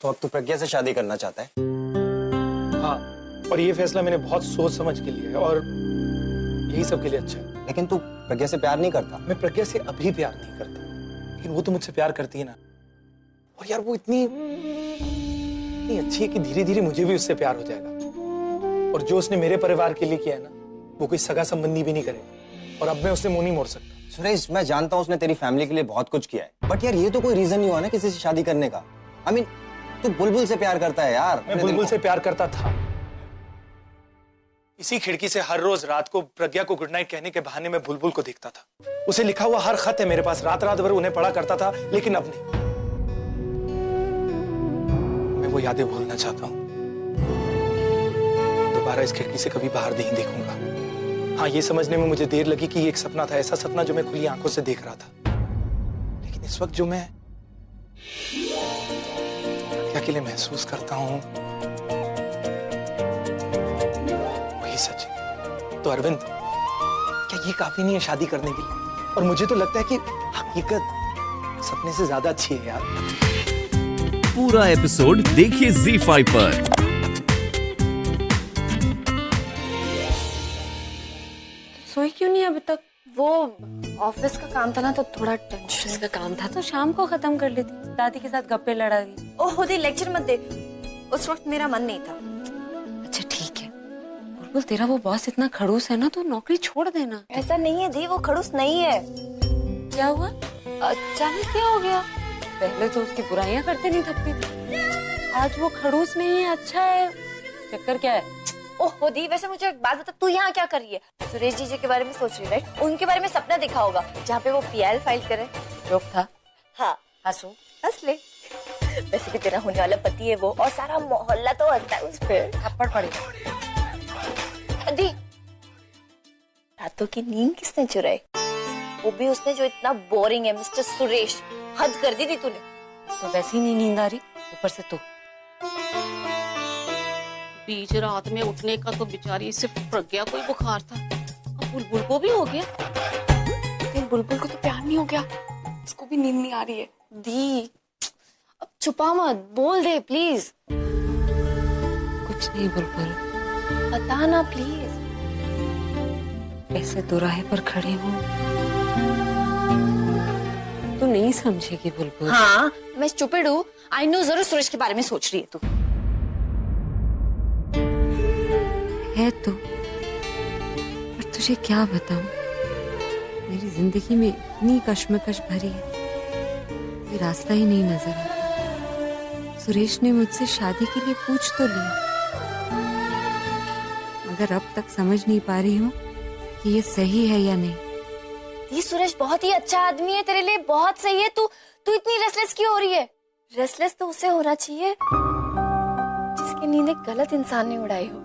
तो अब तू प्रज्ञा से शादी करना चाहता है? हाँ, और ये फैसला मैंने बहुत सोच समझ के लिया है और यही सबके लिए अच्छा है। लेकिन तू प्रज्ञा से प्यार नहीं करता। मैं प्रज्ञा से अभी प्यार नहीं करता, लेकिन वो तो मुझसे प्यार करती है ना। और यार वो इतनी अच्छी है कि धीरे धीरे मुझे भी उससे प्यार हो जाएगा। और जो उसने मेरे परिवार के लिए किया है ना, वो कोई सगा संबंधी भी नहीं करेगा। और अब मैं उससे मुंह नहीं मोड़ सकता। सुरेश, मैं जानता हूँ उसने तेरी फैमिली के लिए बहुत कुछ किया है, बट यार ये तो कोई रीजन नहीं हुआ ना किसी से शादी करने का। I mean, तू बुलबुल से प्यार करता है यार। मैं बुलबुल से प्यार करता था। इसी खिड़की से हर रोज रात को प्रज्ञा को गुड नाइट कहने के बहाने में बुलबुल को देखता था। उसे लिखा हुआ हर खत है मेरे पास, रात रात भर उन्हें पढ़ा करता था, लेकिन अब नहीं। मैं वो यादें भूलना चाहता हूँ। दोबारा इस खिड़की से कभी बाहर नहीं देखूंगा। हाँ, ये समझने में मुझे देर लगी कि ये एक सपना था, ऐसा सपना जो मैं खुली आंखों से देख रहा था। लेकिन इस वक्त जो मैं प्रज्ञा के लिए महसूस करता हूँ वही सच है। तो अरविंद, क्या ये काफी नहीं है शादी करने के लिए? और मुझे तो लगता है कि हकीकत सपने से ज्यादा अच्छी है यार। पूरा एपिसोड देखिए ZEE5 पर। सोई क्यों नहीं अभी तक? वो ऑफिस का काम था ना, तो थोड़ा टेंशन का काम था तो शाम को खत्म कर लेती, दादी के साथ गप्पे लड़ा दी। ओह दी, लेक्चर मत दे। उस वक्त मेरा मन नहीं था। अच्छा ठीक है। बुलबुल, तेरा वो बॉस इतना खड़ूस है ना, तो नौकरी छोड़ देना। ऐसा नहीं है दी, वो खड़ूस नहीं है। क्या हुआ? अचानक क्या हो गया? पहले तो उसकी बुराइयां करते नहीं थकती थी, आज वो खड़ूस नहीं है, अच्छा है। चक्कर क्या है? ओह दी, वैसे मुझे एक बात बता, तू यहाँ क्या कर रही है? सुरेश जी के बारे में सोच रही है, राइट? उनके बारे में सपना देखा होगा जहाँ पे वो PL फाइल करे। जोक था? हाँ, हंसू? हंस ले। वैसे भी तेरा होने वाला पति है वो, और सारा मोहल्ला तो हंसता है उस पे। थप्पड़ पड़ेगा। दी, रातों की नींद किसने चुराई? वो भी उसने जो इतना बोरिंग है, मिस्टर सुरेश। हद कर दी थी तूने। तो वैसे ही नहीं नींद आ रही, ऊपर से तू। बीच रात में उठने का तो बेचारी सिर्फ प्रज्ञा को ही बुखार था, अब बुलबुल को भी हो गया। लेकिन बुलबुल को तो प्यार नहीं हो गया, उसको भी नींद नहीं आ रही है। दी, अब छुपा मत, बोल दे प्लीज। कुछ नहीं बुलबुल, बता ना प्लीज। ऐसे दोराहे पर खड़े हूँ, तू नहीं समझेगी बुलबुल। हाँ, मैं स्टूपिड हूँ, आई नो। जरूर सुरेश के बारे में सोच रही है तू। है तो, पर तुझे क्या बताऊं, मेरी जिंदगी में इतनी कश्मकश भरी है, कोई रास्ता ही नहीं नजर आता। सुरेश ने मुझसे शादी के लिए पूछ तो लिया, मगर अब तक समझ नहीं पा रही हूँ कि ये सही है या नहीं। ये सुरेश बहुत ही अच्छा आदमी है, तेरे लिए बहुत सही है। तू इतनी रेस्टलेस क्यों हो रही है? रेस्टलेस तो उसे होना चाहिए जिसकी नींद एक गलत इंसान ने उड़ाई हो।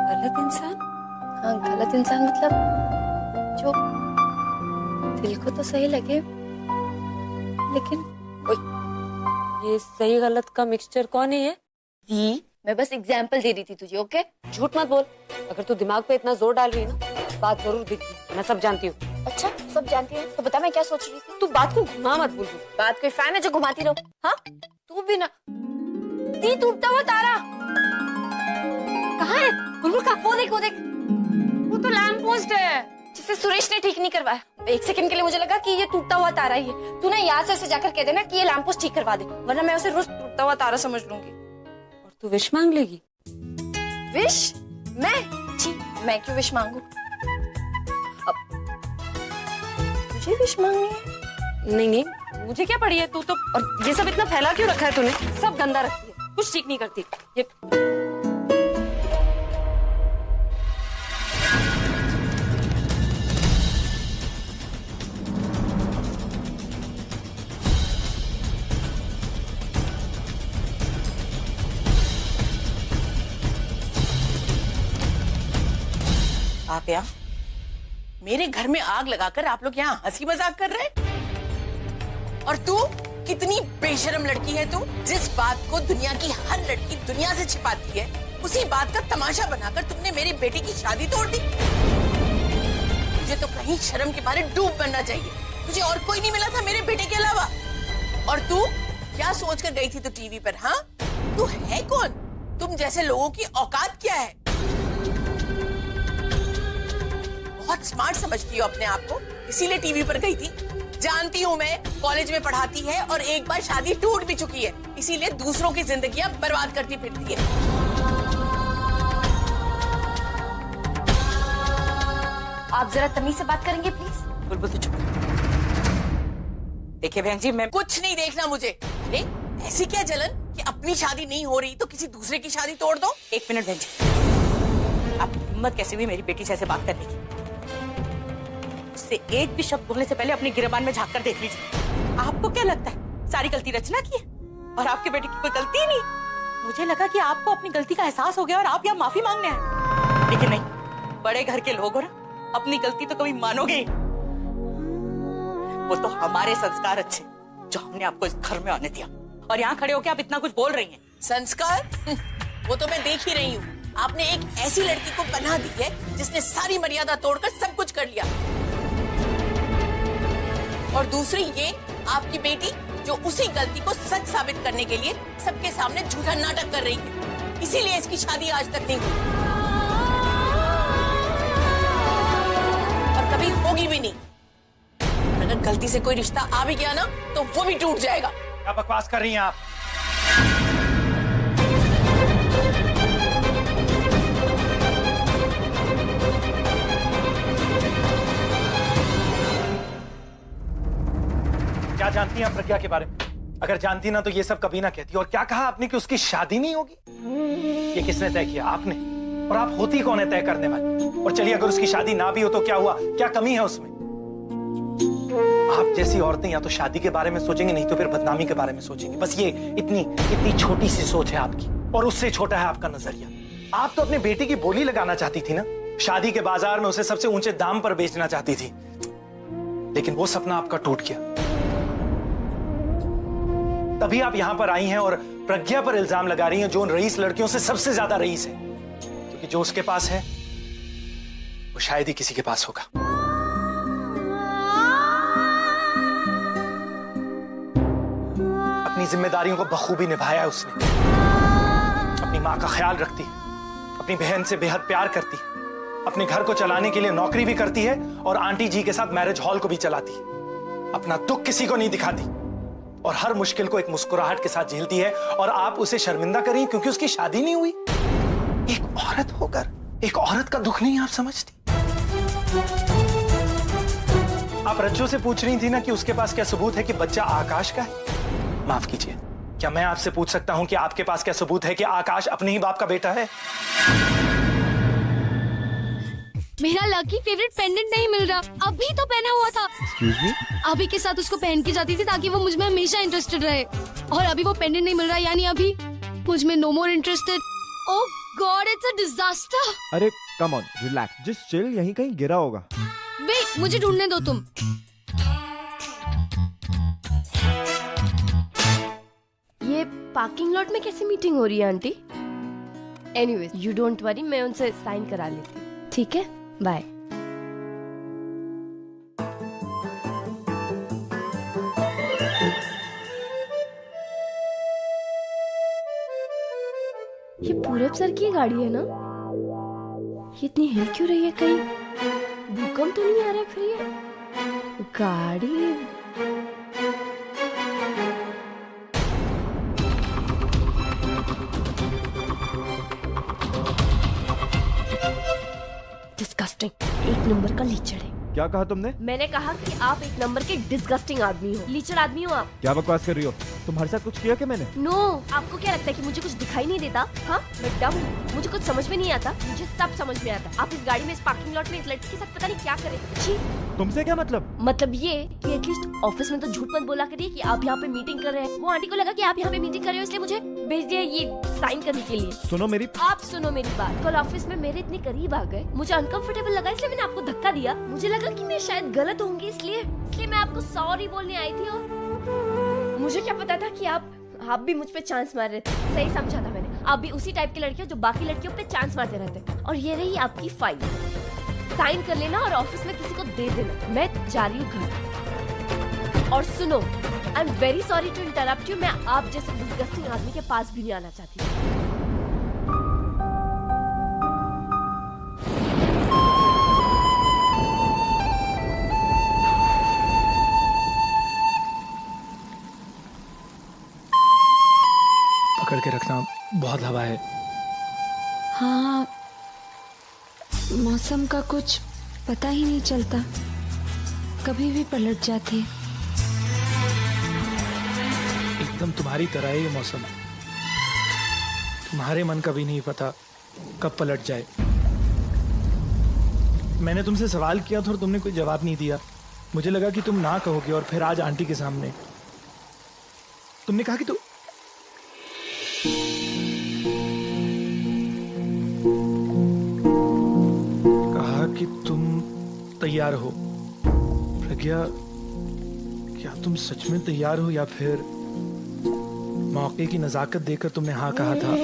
गलत इंसान? हाँ, गलत इंसान मतलब जो दिल को तो सही लगे, लेकिन ये सही गलत का मिक्सचर कौन है ये? दी, मैं बस एग्जाम्पल दे रही थी तुझे, ओके? झूठ मत बोल। अगर तू दिमाग पे इतना जोर डाल रही है ना, बात जरूर दिखी, मैं सब जानती हूँ। अच्छा, सब जानती है तो बता मैं क्या सोच रही थी। तू बात को घुमा मत बुलबुल। बात कोई फैन है जो घुमाती रहो? हाँ, तू भी ना। दी, टूटता हुआ तारा कहाँ है बुलबुल? का वो देख, वो देख, वो तो लैंप पोस्ट है जिसे सुरेश ने ठीक नहीं करवाया। एक सेकंड के लिए मुझे लगा कि ये टूटता हुआ तारा ही है। तू ना यहाँ से उसे जाकर कह देना कि ये लैंप पोस्ट ठीक करवा दे, वरना मैं उसे रोज टूटता हुआ तारा समझ लूंगी। और तू विश मांग लेगी? विश? मैं? जी, मैं क्यों विश मांगू? अब तुझे विश मांगनी है? नहीं नहीं, मुझे क्या पड़ी है? तू तो, और ये सब इतना फैला क्यों रखा है तूने? सब गंदा रखती है, कुछ ठीक नहीं करती ये। आप यहाँ मेरे घर में आग लगाकर आप लोग यहाँ हंसी मजाक कर रहे हैं? और तू कितनी बेशरम लड़की है तू, जिस बात को दुनिया की हर लड़की दुनिया से छिपाती है, उसी बात का तमाशा बनाकर तुमने मेरी बेटी की शादी तोड़ दी। तुझे तो कहीं शर्म के मारे डूब बनना चाहिए। तुझे और कोई नहीं मिला था मेरे बेटे के अलावा? और तू क्या सोचकर गई थी तू टीवी पर? हाँ, तू है कौन? तुम जैसे लोगों की औकात क्या है? बहुत स्मार्ट समझती हो अपने आप को, इसीलिए टीवी पर गई थी। जानती हूँ मैं, कॉलेज में पढ़ाती है और एक बार शादी टूट भी चुकी है, इसीलिए दूसरों की जिंदगियां बर्बाद करती फिरती है। आप जरा तमीज से बात करेंगे प्लीज? बुलबुल तू चुप। देखिए बहन जी, मैं कुछ नहीं देखना मुझे। अरे ऐसी क्या जलन कि अपनी शादी नहीं हो रही तो किसी दूसरे की शादी तोड़ दो? 1 मिनट बहन जी, आप हिम्मत कैसे हुई मेरी बेटी से ऐसे बात करने की? उससे एक भी शब्द बोलने से पहले अपनी गिरबान में झांक कर देख लीजिए। आपको क्या लगता है सारी गलती रचना की है और आपके बेटे की कोई गलती ही नहीं? मुझे लगा कि आपको अपनी गलती का एहसास हो गया और आप यहाँ माफी मांगने आए, लेकिन नहीं। बड़े घर के लोग हो ना, अपनी गलती तो कभी मानोगे ही। वो तो हमारे संस्कार अच्छे जो हमने आपको इस घर में आने दिया, और यहाँ खड़े होकर आप इतना कुछ बोल रही हैं। संस्कार? वो तो मैं देख ही रही हूँ। आपने एक ऐसी लड़की को पनाह दी है जिसने सारी मर्यादा तोड़कर सब कुछ कर लिया, और दूसरी ये आपकी बेटी जो उसी गलती को सच साबित करने के लिए सबके सामने झूठा नाटक कर रही है, इसीलिए इसकी शादी आज तक नहीं हुई और कभी होगी भी नहीं। और अगर गलती से कोई रिश्ता आ भी गया ना तो वो भी टूट जाएगा। क्या बकवास कर रही हैं आप? क्या जानती हैं आप प्रज्ञा के बारे में? अगर जानती ना तो ये सब कभी ना कहती। और क्या कहा आपने कि उसकी शादी नहीं होगी? ये किसने तय किया? आपने। और आप होती कौन है तय करने वाली? और चलिए अगर उसकी शादी ना भी हो तो क्या हुआ? क्या कमी है उसमें? आप जैसी औरतें या तो शादी के बारे में सोचेंगे, नहीं तो फिर बदनामी के बारे में सोचेंगे। बस ये इतनी छोटी सी सोच है आपकी, और उससे छोटा है आपका नजरिया। आप तो अपने बेटे की बोली लगाना चाहती थी ना, शादी के बाजार में उसे सबसे ऊंचे दाम पर बेचना चाहती थी, लेकिन वो सपना आपका टूट गया। तभी आप यहां पर आई हैं और प्रज्ञा पर इल्जाम लगा रही हैं, जो उन रईस लड़कियों से सबसे ज्यादा रईस है, क्योंकि जो उसके पास है वो शायद ही किसी के पास होगा। अपनी जिम्मेदारियों को बखूबी निभाया है उसने। अपनी मां का ख्याल रखती है, अपनी बहन से बेहद प्यार करती है, अपने घर को चलाने के लिए नौकरी भी करती है और आंटी जी के साथ मैरिज हॉल को भी चलाती है। अपना दुख किसी को नहीं दिखाती और हर मुश्किल को एक मुस्कुराहट के साथ झेलती है, और आप उसे शर्मिंदा करें क्योंकि उसकी शादी नहीं हुई। एक औरत होकर एक औरत का दुख नहीं आप समझती? आप रज्जो से पूछ रही थी ना कि उसके पास क्या सबूत है कि बच्चा आकाश का है? माफ कीजिए, क्या मैं आपसे पूछ सकता हूं कि आपके पास क्या सबूत है कि आकाश अपने ही बाप का बेटा है? मेरा लकी फेवरेट पेंडेंट नहीं मिल रहा, अभी तो पहना हुआ था। Excuse me? अभी के साथ उसको पहन के जाती थी ताकि वो मुझ में हमेशा इंटरेस्टेड रहे, और अभी वो पेंडेंट नहीं मिल रहा, यानी अभी मुझ में no more interested. Oh God, it's a disaster. अरे come on, relax, just chill, यहीं कहीं गिरा होगा। वेट, मुझे ढूंढने दो तुम। ये पार्किंग लॉट में कैसी मीटिंग हो रही है aunty? Anyways you don't worry, मैं उनसे साइन करा लेती हूँ, ठीक है? बाय। ये पूरब सर की गाड़ी है ना? ये इतनी हिल क्यों रही है? कहीं भूकंप तो नहीं आ रहा? फिर ये गाड़ी डिस्गस्टिंग, एक नंबर का लीचड़ है। क्या कहा तुमने? मैंने कहा कि आप एक नंबर के डिस्गस्टिंग आदमी हो, लीचड़ आदमी हो आप। क्या बकवास कर रही हो? तुम्हारे साथ कुछ किया क्या मैंने? नो, आपको क्या लगता है कि मुझे कुछ दिखाई नहीं देता? हाँ, मैं डम हूँ, मुझे कुछ समझ में नहीं आता। मुझे सब समझ में आता। आप इस गाड़ी में, इस पार्किंग लॉट में इस लड़की के साथ पता नहीं क्या करें। छी, तुमसे क्या मतलब? मतलब ये कि एटलीस्ट ऑफिस में तो झूठ मत बोला करिए कि आप यहाँ पे मीटिंग कर रहे हैं। वो आंटी को लगा कि आप यहाँ पे मीटिंग कर रहे हो, इसलिए मुझे भेज दिया ये साइन करने के लिए। सुनो मेरी, आप सुनो मेरी बात। कल ऑफिस में मेरे इतने करीब आ गए, मुझे अनकंफर्टेबल लगा, इसलिए मैंने आपको धक्का दिया। मुझे लगा कि मैं शायद गलत होंगी, इसलिए मैं आपको सॉरी बोलने आई थी। और मुझे क्या पता था कि आप भी मुझ पे चांस मार रहे थे। सही समझा था मैंने, आप भी उसी टाइप की लड़की हो जो बाकी लड़कियों पे चांस मारते रहते। और ये रही आपकी फाइल, साइन कर लेना और ऑफिस में किसी को दे देना। मैं जा रही हूँ घर। और सुनो, I am very sorry to interrupt you. मैं आप जैसे डिस्गस्टिंग आदमी के पास भी नहीं आना चाहती। पकड़ के रखना, बहुत हवा है। हाँ, मौसम का कुछ पता ही नहीं चलता, कभी भी पलट जाती है। एकदम तुम्हारी तरह है ये मौसम। तुम्हारे मन का भी नहीं पता कब पलट जाए। मैंने तुमसे सवाल किया था और तुमने कोई जवाब नहीं दिया। मुझे लगा कि तुम ना कहोगे और फिर आज आंटी के सामने तुमने कहा कि तुम तैयार हो। प्रज्ञा, क्या तुम सच में तैयार हो या फिर मौके की नजाकत देकर तुमने हाँ कहा था?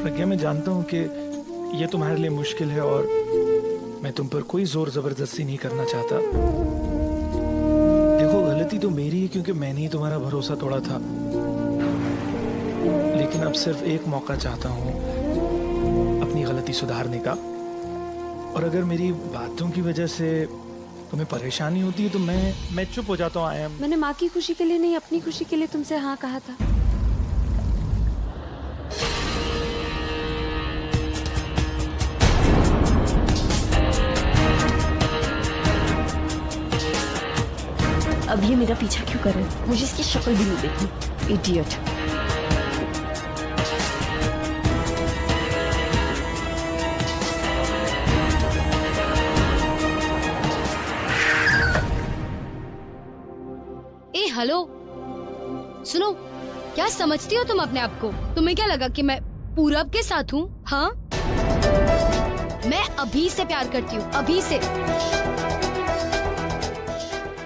प्रज्ञा, मैं जानता हूं कि यह तुम्हारे लिए मुश्किल है और मैं तुम पर कोई जोर जबरदस्ती नहीं करना चाहता। देखो, गलती तो मेरी है क्योंकि मैंने ही तुम्हारा भरोसा तोड़ा था, लेकिन अब सिर्फ एक मौका चाहता हूं अपनी गलती सुधारने का। और अगर मेरी बातों की वजह से तुम्हें परेशानी होती है तो मैं चुप हो जाता हूँ। मैंने माँ की खुशी के लिए नहीं, अपनी खुशी के लिए तुमसे हाँ कहा था। अब ये मेरा पीछा क्यों कर रहे हैं? मुझे इसकी शक्ल भी नहीं देखनी। इडियट। हेलो, सुनो, क्या समझती हो तुम अपने आप को? तुम्हें क्या लगा कि मैं पूरब के साथ हूँ? हाँ, मैं अभी से प्यार करती हूँ, अभी से।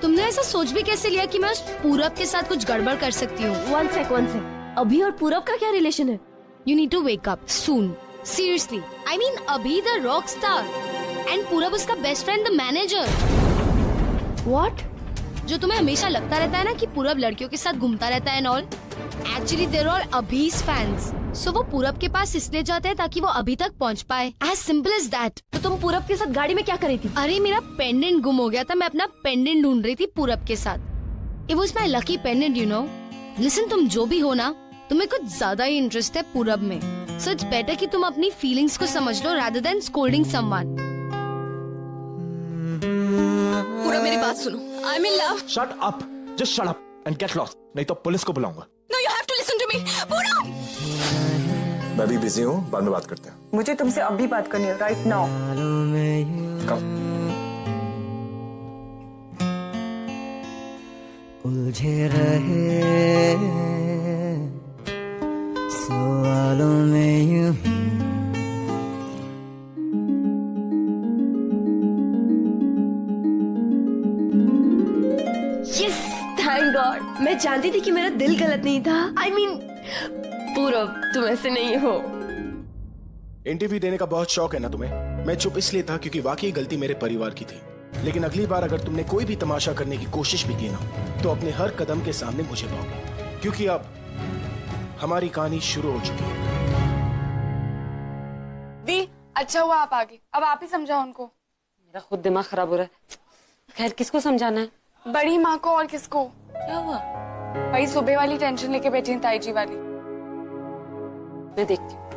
तुमने ऐसा सोच भी कैसे लिया कि मैं उस पूरब के साथ कुछ गड़बड़ कर सकती हूँ? One sec. अभी और पूरब का क्या रिलेशन है? You need to wake up soon. Seriously, I mean अभी the rock star and पूरब उसका best friend the manager. What? जो तुम्हें हमेशा लगता रहता है ना कि पूरब लड़कियों के साथ घूमता रहता है और एक्चुअली देयर ऑल अभी's फैंस। सो वो पूरब के पास इसलिए जाते हैं ताकि वो अभी तक पहुंच पाए। As simple as that. तो तुम पूरब के साथ गाड़ी में क्या कर रही थी? अरे मेरा पेंडेंट गुम हो गया था, मैं अपना पेंडेंट ढूंढ रही थी पूरब के साथ। It was my lucky pendant, you know. Listen, तुम जो भी हो ना, तुम्हें कुछ ज्यादा ही इंटरेस्ट है पूरब में। सो इट्स बेटर कि तुम अपनी फीलिंग्स को समझ लो रादर देन स्कोल्डिंग समवन। पूरब, मेरी बात सुनो। I'm in love. Shut up. Just shut up and get lost. नहीं तो पुलिस को बुलाऊंगा। No, you have to listen to me. पूरब! मैं भी बिजी हूँ, बाद में बात करते हैं। मुझे तुमसे अभी बात करनी है, राइट नाउ। कब? उलझे रहे सवालों में यूं थैंक गॉड। मैं जानती थी कि मेरा दिल गलत नहीं था। I mean, पूरब, तुम ऐसे नहीं हो। इंटरव्यू देने का बहुत शौक है ना तुम्हें? मैं चुप इसलिए था क्योंकि वाकई गलती मेरे परिवार की थी। लेकिन अगली बार अगर तुमने कोई भी तमाशा करने की कोशिश भी की ना, तो अपने हर कदम के सामने मुझे पाओगे, क्योंकि अब हमारी कहानी शुरू हो चुकी है। दी, अच्छा हुआ आप आ गए। अब आप ही समझाओ उनको। मेरा खुद दिमाग खराब हो रहा है। खैर, किसको समझाना है? बड़ी माँ को। और किसको? क्या हुआ? भाई सुबह वाली टेंशन लेके बैठी हैं, ताई जी वाली। मैं देखती हूँ।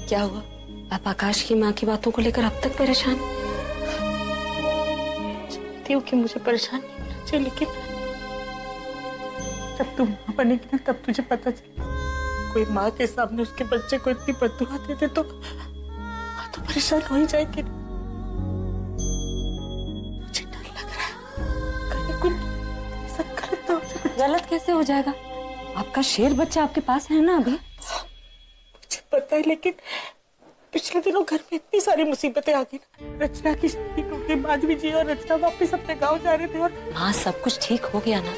क्या हुआ? आप आकाश की माँ की बातों को लेकर अब तक परेशान? जानती हूँ कि मुझे परेशान नहीं होना चाहिए, लेकिन जब तुम माँ बनेगी ना, तब तुझे पता चले कोई माँ के सामने उसके बच्चे को इतनी बददुआ देते तो माँ तो परेशान हो ही जाएगी। मुझे डर लग रहा है कहीं कुछ ऐसा गलत ना हो जाए। गलत कैसे हो जाएगा? आपका शेर बच्चा आपके पास है ना अभी। मुझे पता है, लेकिन पिछले दिनों घर में इतनी सारी मुसीबतें आ गई ना। रचना की शादी के बाद भी जी और रचना वापस अपने गाँव जा रहे थे और माँ, सब कुछ ठीक हो गया ना?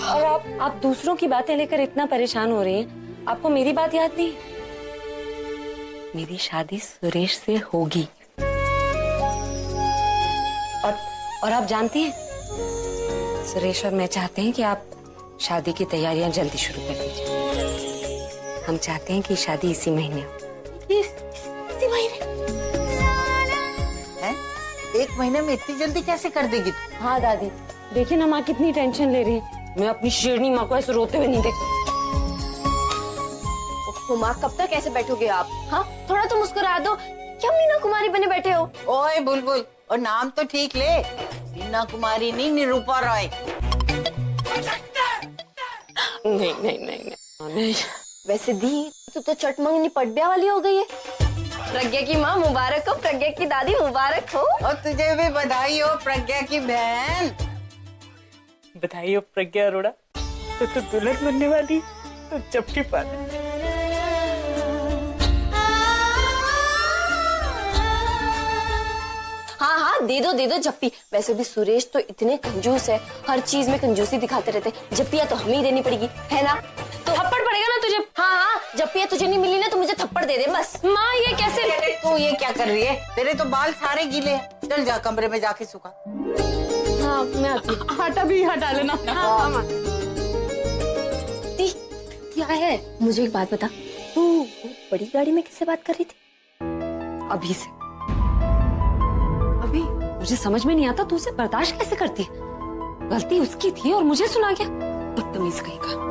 और आप दूसरों की बातें लेकर इतना परेशान हो रही हैं, आपको मेरी बात याद नहीं? मेरी शादी सुरेश से होगी। और आप जानती हैं, सुरेश और मैं चाहते हैं कि आप शादी की तैयारियां जल्दी शुरू कर दीजिए। हम चाहते हैं कि शादी इसी महीने हो। इसी महीने? हैं? एक महीने में इतनी जल्दी कैसे कर देगी? हाँ दादी, देखिए ना माँ कितनी टेंशन ले रही है। मैं अपनी शेरनी माँ को ऐसे रोते हुए नहीं देखती। माँ कब तक ऐसे बैठोगे आप? हाँ, थोड़ा तो मुस्कुरा दो। क्या मीना कुमारी बने बैठे हो? ओए बुलबुल, और नाम तो ठीक ले। मीना कुमारी नहीं, निरूपा रॉय। नहीं। वैसे दी तू तो चटमंगनी पड्या वाली हो गई है। प्रज्ञा की माँ मुबारक हो, प्रज्ञा की दादी मुबारक हो। और तुझे भी बधाई हो प्रज्ञा की बहन। बधाई हो प्रज्ञा अरोड़ा, तो दुल्हन बनने वाली तो चपटी पाले। हाँ, दे दो जप्पी। वैसे भी सुरेश तो इतने कंजूस है, हर चीज में कंजूसी दिखाते रहते। जप्पिया तो हमें ही देनी पड़ेगी, है ना? तो थप्पड़ पड़ेगा ना तुझे। हाँ, जप्पिया तुझे नहीं मिली ना तो मुझे थप्पड़ दे दे बस। माँ ये कैसे? तू ये क्या कर रही है? तेरे तो बाल सारे गीले हैं। चल जा कमरे में जाके सुखा। हाँ मैं आती हूँ। आटा भी हटा लेना। हाँ। दी, क्या है? मुझे एक बात बता, तू बड़ी गाड़ी में किससे बात कर रही थी? अभी से। अभी मुझे समझ में नहीं आता तू उसे बर्दाश्त कैसे करती है। गलती उसकी थी और मुझे सुना गया। बदतमीज कहीं का।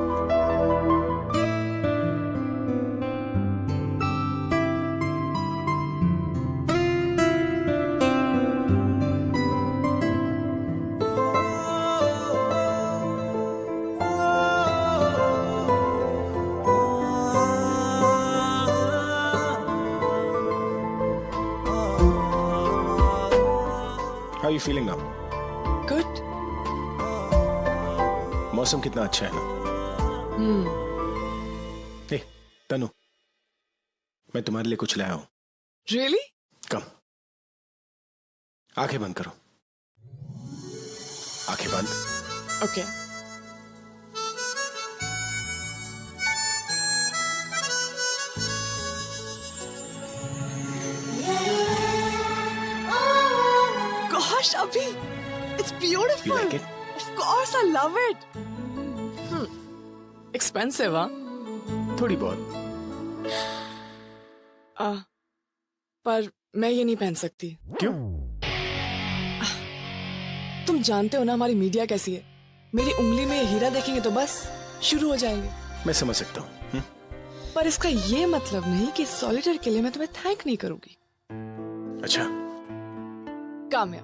How are you feeling now? Good. मौसम कितना अच्छा है ना? हे, तनु, मैं तुम्हारे लिए कुछ लाया हूं। Really? कम। आंखें बंद करो। आंखें बंद। Okay. Gosh, Abhi, it's beautiful. You like it? Of course, I love it. Expensive, huh? थोड़ी बहुत। पर मैं ये नहीं पहन सकती। क्यों? तुम जानते हो ना हमारी मीडिया कैसी है। मेरी उंगली में हीरा देखेंगे तो बस शुरू हो जाएंगे। मैं समझ सकता हूँ। पर इसका ये मतलब नहीं कि सॉलिटर के लिए मैं तुम्हें थैंक नहीं करूंगी। अच्छा। कामया,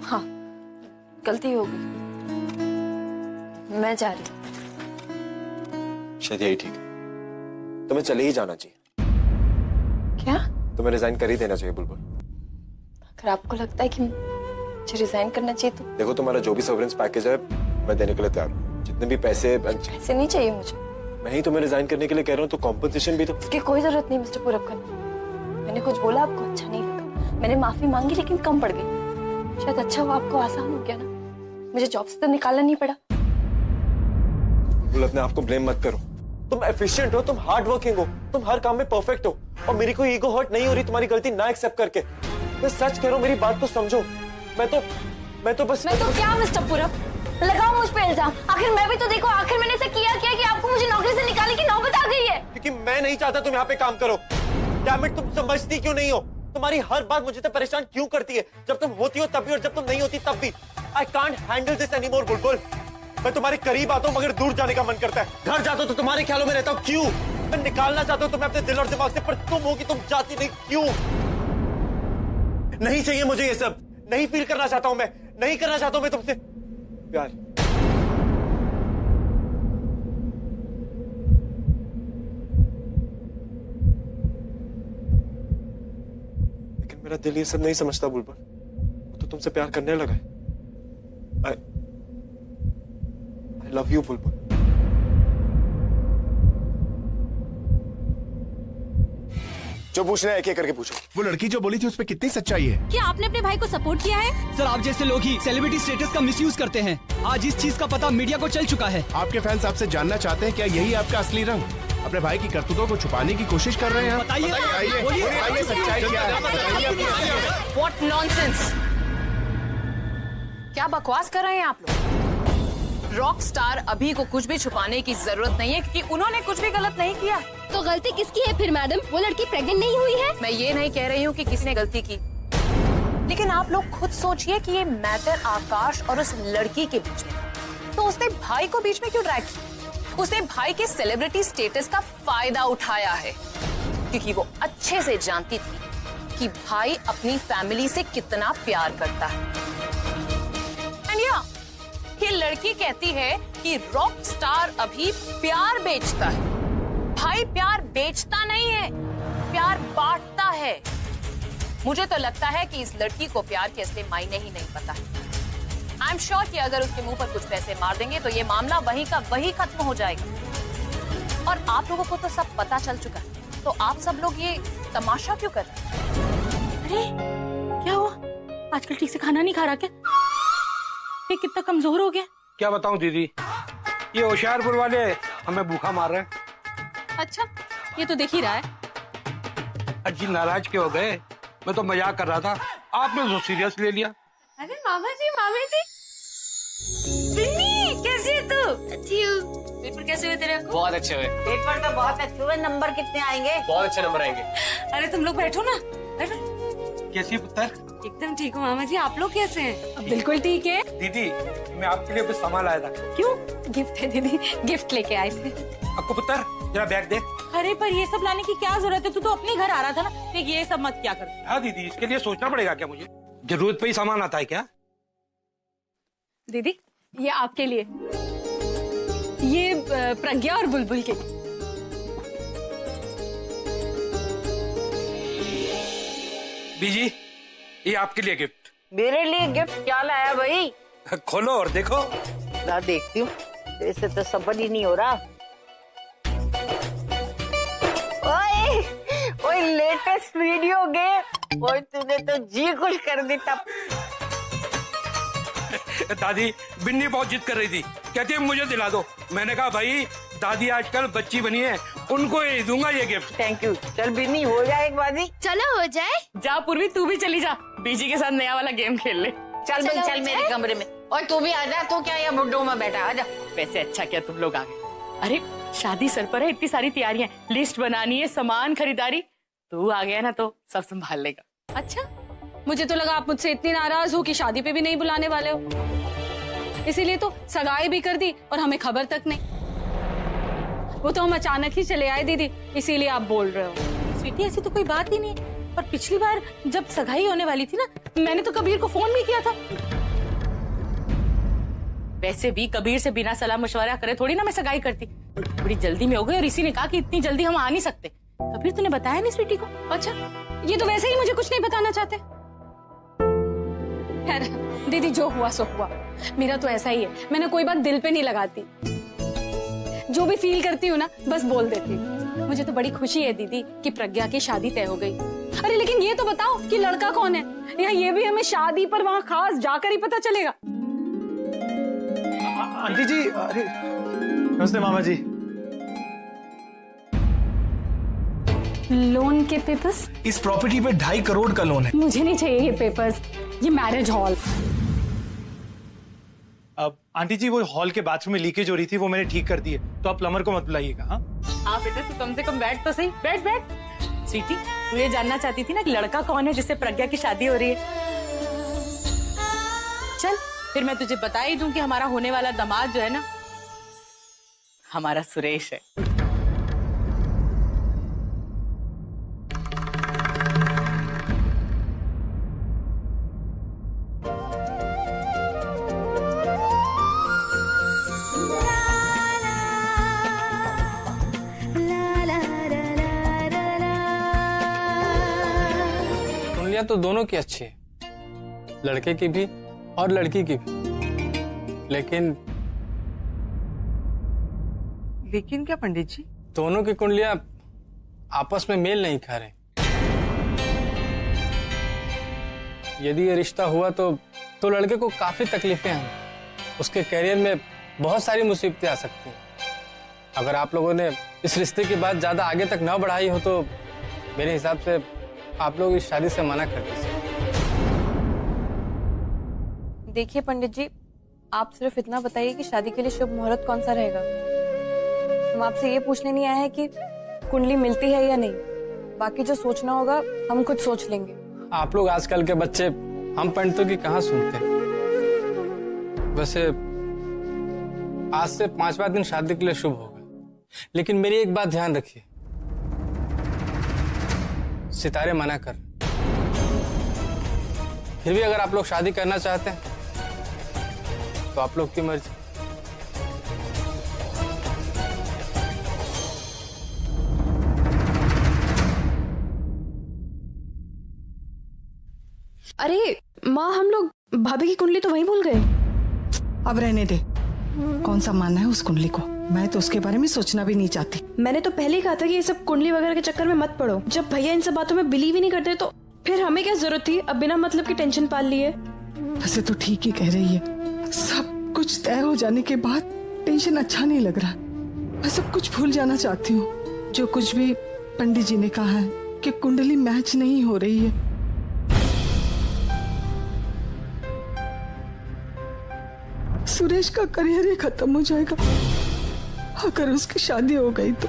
हाँ, गलती हो गई। मैं जा रही हूँ। शायद यही ठीक है। तुम्हें चले ही जाना चाहिए। क्या? तुम्हें रिजाइन कर ही देना चाहिए बुलबुल। अगर आपको लगता है कि मुझे रिजाइन करना चाहिए तो देखो, तुम्हारा जो भी सर्विलेंस पैकेज है मैं देने के लिए तैयार हूँ। जितने भी पैसे नहीं चाहिए मुझे। मैं ही तुम्हें रिजाइन करने के लिए कह रहा हूँ, तो कॉम्पनसेशन भी तो। इसकी कोई जरूरत नहीं मिस्टर पूरबकन। मैंने कुछ बोला आपको अच्छा नहीं लगा, मैंने माफी मांगी लेकिन कम पड़ गई। शायद अच्छा हुआ आपको आसान हो गया ना, मुझे जॉब से तो निकालना नहीं पड़ा। बुलबुल, अपने आप को ब्लेम मत करो। तुम एफिशिएंट हो, तुम हार्ड वर्किंग हो, तुम हर काम में परफेक्ट हो, और मेरी कोई ईगो हर्ट नहीं हो रही तुम्हारी गलती ना एक्सेप्ट करके। मैं सच कह रहा हूँ, मेरी बात को समझो। मैं तो बस क्या मिस्टर पूरब, लगाओ मुझ पे इल्जाम। आखिर मैं भी तो देखो, आखिर मैंने ऐसा किया क्या कि आपको मुझे नौकरी से निकालने की नौबत आ गई है? क्योंकि मैं नहीं चाहता तुम यहाँ पे काम करो। डैम इट, तुम समझती क्यों नहीं हो? तुम्हारी हर बात मुझे तो परेशान क्यों करती है? जब तुम होती हो तब भी और जब तुम नहीं होती तब भी। I can't handle this anymore बुलबुल। मैं तुम्हारे करीब आता हूँ मगर दूर जाने का मन करता है। घर जाता हूँ तो तुम्हारे ख्यालों में रहता हूँ। क्यों? मैं निकालना चाहता हूँ तुम्हें अपने दिल और दिमाग से, पर तुम हो कि तुम चाहती नहीं। क्यों? नहीं चाहिए मुझे ये सब। नहीं फील करना चाहता हूँ मैं, नहीं करना चाहता हूँ मैं तुमसे प्यार। लेकिन मेरा दिल ये सब नहीं समझता बुलबुल। वो तो तुमसे प्यार करने लगा है। I love you बुलबुल। जो पूछना है एक एक करके पूछो। वो लड़की जो बोली थी उस पर कितनी सच्चाई है? क्या आपने अपने भाई को सपोर्ट किया है? सर, आप जैसे लोग ही सेलिब्रिटी स्टेटस का मिसयूज करते हैं। आज इस चीज का पता मीडिया को चल चुका है। आपके फैंस आपसे जानना चाहते हैं क्या यही आपका असली रंग? अपने भाई की करतूतों को छुपाने की कोशिश कर रहे हैं? बताइए, बताइए सच्चाई क्या है? What nonsense! क्या बकवास कर रहे हैं आप लोग? रॉक स्टार अभी को कुछ भी छुपाने की जरूरत नहीं है क्योंकि उन्होंने कुछ भी गलत नहीं किया। तो गलती किसकी है फिर मैडम? वो लड़की प्रेग्नेंट नहीं हुई है? मैं ये नहीं कह रही हूँ कि किसने गलती की, लेकिन आप लोग खुद सोचिए कि ये मैटर आकाश और उस लड़की के बीच में, तो उसने भाई को बीच में क्यों ड्रैग किया? उसने भाई के सेलिब्रिटी स्टेटस का फायदा उठाया है क्योंकि वो अच्छे से जानती थी कि भाई अपनी फैमिली से कितना प्यार करता है। एंड या ये लड़की कहती है कि रॉक स्टार अभी प्यार बेचता है। भाई प्यार बेचता नहीं है, प्यार बांटता है। मुझे तो लगता है कि इस लड़की को प्यार के असली मायने ही नहीं पता। आई एम श्योर कि अगर उसके मुंह पर कुछ पैसे मार देंगे तो ये मामला वहीं का वहीं खत्म हो जाएगा। और आप लोगों को तो सब पता चल चुका है, तो आप सब लोग ये तमाशा क्यों कर रहे हैं? अरे क्या हुआ? आजकल ठीक से खाना नहीं खा रहा क्या? ये कितना कमजोर हो गया? क्या बताऊं दीदी, ये होशियारपुर वाले हमें भूखा मार रहे हैं। अच्छा, ये तो देख ही रहा है। अजी नाराज क्यों हो गए? मैं तो मजाक कर रहा था, आपने तो सीरियस ले लिया। अरे मामा जी, मामी जी। बिन्नी, कैसी है तू? अच्छी हूँ। पेपर कैसे हुए तेरे? बहुत अच्छे हुए। पेपर तो बहुत अच्छे हुए। नंबर कितने आएंगे? बहुत अच्छे नंबर आएंगे। अरे तुम लोग बैठो ना, बैठो। कैसी है पुत्र? एकदम ठीक हूँ मामा जी, आप लोग कैसे हैं? बिल्कुल ठीक है। दीदी, मैं आपके लिए कुछ सामान लाया था। क्यों? गिफ्ट है दीदी, गिफ्ट लेके आए थे। आपको पुत्र जरा बैग दे। अरे पर ये सब लाने की क्या जरूरत है? तू तो अपने घर आ रहा था ना, देख ये सब मत क्या कर। हाँ दीदी, इसके लिए सोचना पड़ेगा क्या मुझे? जरूरत पे ही सामान आता है क्या? दीदी, ये आपके लिए, ये प्रज्ञा और बुलबुल के लिए। बीजी, ये आपके लिए गिफ्ट। मेरे लिए गिफ्ट क्या लाया भाई? खोलो और देखो। मैं देखती हूँ, ऐसे तो समझ ही नहीं हो रहा। ओए, ओए लेटेस्ट वीडियो गेम। ओए तूने तो जी खुश कर दी तब। दादी, बिन्नी बहुत जिद कर रही थी, कहती है मुझे दिला दो। मैंने कहा भाई दादी आजकल बच्ची बनी है, उनको ही दूंगा ये गिफ्ट। Thank you. चल बिन्नी हो जाए एक बाजी। चलो हो जाए। जा पूर्वी, तू भी चली जा, बीजी के साथ नया वाला गेम खेल ले। चल भाई चल मेरे कमरे में। और तू भी आजा, तू क्या ये बुड्ढों में बैठा? आजा। वैसे अच्छा किया तुम लोग आ गए। अरे शादी सर पर है, इतनी सारी तैयारियां, लिस्ट बनानी है, सामान खरीदारी। तू आ गया ना तो सब संभाल लेगा। अच्छा, मुझे तो लगा आप मुझसे इतनी नाराज हो कि शादी पे भी नहीं बुलाने वाले हो, इसीलिए तो सगाई भी कर दी और हमें खबर तक नहीं। वो तो हम अचानक ही चले आए दीदी, इसीलिए आप बोल रहे हो। स्वीटी, ऐसी तो कोई बात ही नहीं। और पिछली बार जब सगाई होने वाली थी ना, मैंने तो कबीर को फोन भी किया था। वैसे भी कबीर से बिना सलाह मशवरा करे थोड़ी ना मैं सगाई करती। बड़ी जल्दी में हो गई और इसी ने कहा कि इतनी जल्दी हम आ नहीं सकते। कबीर तूने बताया नहीं स्वीटी को? अच्छा, ये तो वैसे ही मुझे कुछ नहीं बताना चाहते। खैर दीदी, जो हुआ सो हुआ। मेरा तो ऐसा ही है, मैंने कोई बात दिल पे नहीं लगाती, जो भी फील करती हूँ ना बस बोल देती हूँ। मुझे तो बड़ी खुशी है दीदी कि प्रज्ञा की शादी तय हो गई। अरे लेकिन ये तो बताओ कि लड़का कौन है, या ये भी हमें शादी पर वहाँ खास जाकर ही पता चलेगा? आंटी जी, अरे नमस्ते मामा जी। लोन के पेपर्स? इस प्रॉपर्टी पे 2.5 करोड़ का लोन है। मुझे नहीं चाहिए ये पेपर्स, ये मैरिज हॉल। अब आंटी जी, वो हॉल के बाथरूम में लीकेज हो रही थी, वो मैंने ठीक कर दी है, तो आप प्लम्बर को मत बुलाइएगा। हाँ बेटा, तू कम से कम बैठ तो सही। बैठ बैठ। स्वीटी, तू ये जानना चाहती थी ना कि लड़का कौन है जिससे प्रज्ञा की शादी हो रही है? चल फिर मैं तुझे बता ही दूं कि हमारा होने वाला दामाद जो है ना, हमारा सुरेश है। तो दोनों की अच्छी है, लड़के की भी और लड़की की भी, लेकिन क्या पंडित जी? दोनों की कुंडलियां आपस में मेल नहीं खा रहे। यदि ये रिश्ता हुआ तो लड़के को काफी तकलीफें हैं, उसके करियर में बहुत सारी मुसीबतें आ सकती हैं। अगर आप लोगों ने इस रिश्ते की बात ज्यादा आगे तक न बढ़ाई हो तो मेरे हिसाब से आप लोग इस शादी से मना कर दीजिए। देखिए पंडित जी, आप सिर्फ इतना बताइए कि शादी के लिए शुभ मुहूर्त कौन सा रहेगा। हम आपसे ये पूछने नहीं आए हैं कि कुंडली मिलती है या नहीं, बाकी जो सोचना होगा हम खुद सोच लेंगे। आप लोग आजकल के बच्चे हम पंडितों की कहाँ सुनते हैं। वैसे आज से 5वां दिन शादी के लिए शुभ होगा, लेकिन मेरी एक बात ध्यान रखिए, सितारे मना कर। फिर भी अगर आप लोग शादी करना चाहते हैं तो आप लोग की मर्जी। अरे माँ, हम लोग भाभी की कुंडली तो वहीं भूल गए। अब रहने दे, कौन सा मानना है उस कुंडली को। मैं तो उसके बारे में सोचना भी नहीं चाहती। मैंने तो पहले ही कहा था कि ये सब कुंडली वगैरह के चक्कर में मत पड़ो। जब भैया इन सब बातों में बिलीव ही नहीं करते तो फिर हमें क्या जरूरत थी अब बिना मतलब की टेंशन पाल लिए। वैसे तो ठीक ही कह रही है, सब कुछ तय हो जाने के बाद टेंशन अच्छा नहीं लग रहा। मैं सब कुछ भूल जाना चाहती हूँ। जो कुछ भी पंडित जी ने कहा है कि कुंडली मैच नहीं हो रही है, सुरेश का करियर ही खत्म हो जाएगा अगर उसकी शादी हो गई तो।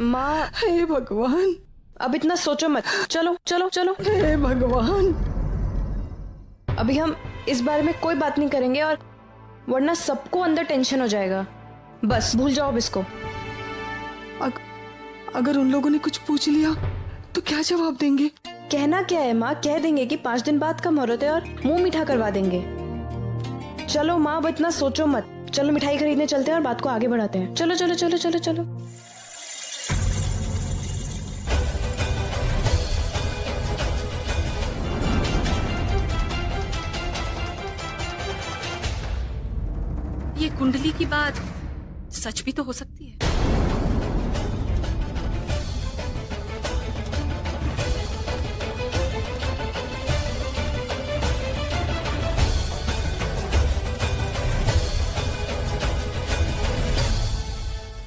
माँ, हे भगवान, अब इतना सोचो मत। चलो चलो चलो। हे भगवान, अभी हम इस बारे में कोई बात नहीं करेंगे और वरना सबको अंदर टेंशन हो जाएगा। बस भूल जाओ अब इसको। अगर उन लोगों ने कुछ पूछ लिया तो क्या जवाब देंगे? कहना क्या है माँ, कह देंगे कि 5 दिन बाद का मुहूर्त है और मुंह मीठा करवा देंगे। चलो माँ, अब इतना सोचो मत। चलो मिठाई खरीदने चलते हैं और बात को आगे बढ़ाते हैं। चलो चलो चलो चलो चलो। ये कुंडली की बात सच भी तो हो सकती है।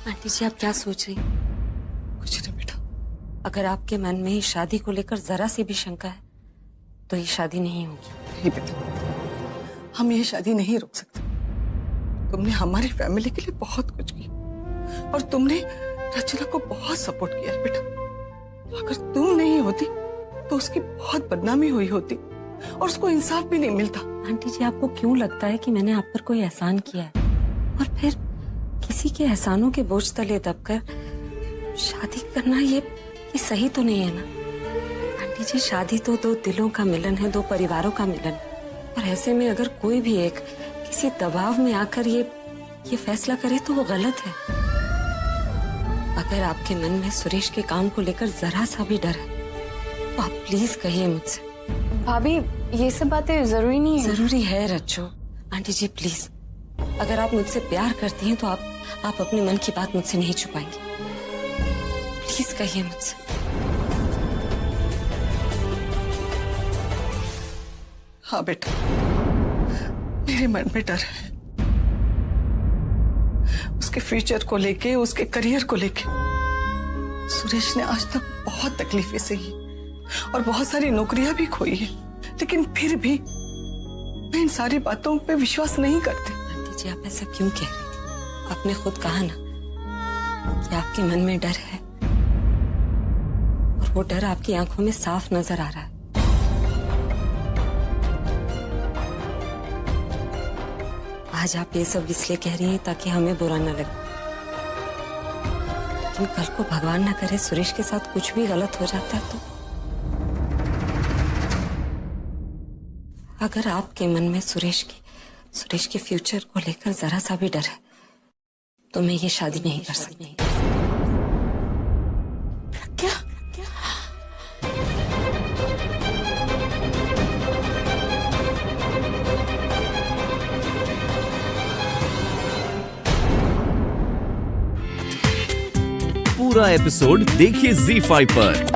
आंटी जी, आप क्या सोच रही? कुछ नहीं बेटा। अगर आपके मन में इस शादी को लेकर जरा सी भी शंका है तो ये शादी नहीं होगी। नहीं बेटा, हम ये शादी नहीं रोक सकते। तुमने हमारी फैमिली के लिए बहुत कुछ किया और तुमने रचना को बहुत सपोर्ट किया है बेटा। अगर तुम नहीं होती तो उसकी बहुत बदनामी हुई होती और उसको इंसाफ भी नहीं मिलता। आंटी जी, आपको क्यों लगता है कि मैंने आप पर कोई एहसान किया है और फिर किसी के एहसानों के बोझ तले दबकर शादी करना ये सही तो नहीं है ना। आंटी जी, शादी तो 2 दिलों का मिलन है, 2 परिवारों का मिलन। और ऐसे में अगर कोई भी एक किसी दबाव में आकर ये फैसला करे तो वो गलत है। अगर आपके मन में सुरेश के काम को लेकर जरा सा भी डर है तो आप प्लीज कहिए मुझसे। भाभी, ये सब बातें जरूरी नहीं है। जरूरी है रज्जो। आंटी जी प्लीज, अगर आप मुझसे प्यार करती हैं तो आप अपने मन की बात मुझसे नहीं छुपाएंगी। प्लीज कहिए मुझसे। हाँ बेटा, मेरे मन में डर है उसके फ्यूचर को लेके, उसके करियर को लेके। सुरेश ने आज तक बहुत तकलीफें सही और बहुत सारी नौकरियां भी खोई है, लेकिन फिर भी मैं इन सारी बातों पे विश्वास नहीं करती। आंटी जी, आप ऐसा क्यों कह रही? आपने खुद कहा ना कि आपके मन में डर है और वो डर आपकी आंखों में साफ नजर आ रहा है। आज आप ये सब इसलिए कह रही हैं ताकि हमें बुरा न लगे, लेकिन कल को भगवान न करे सुरेश के साथ कुछ भी गलत हो जाता है तो। अगर आपके मन में सुरेश के फ्यूचर को लेकर जरा सा भी डर है तो मैं ये शादी नहीं कर सकती। क्या? पूरा एपिसोड देखिए ZEE5 पर।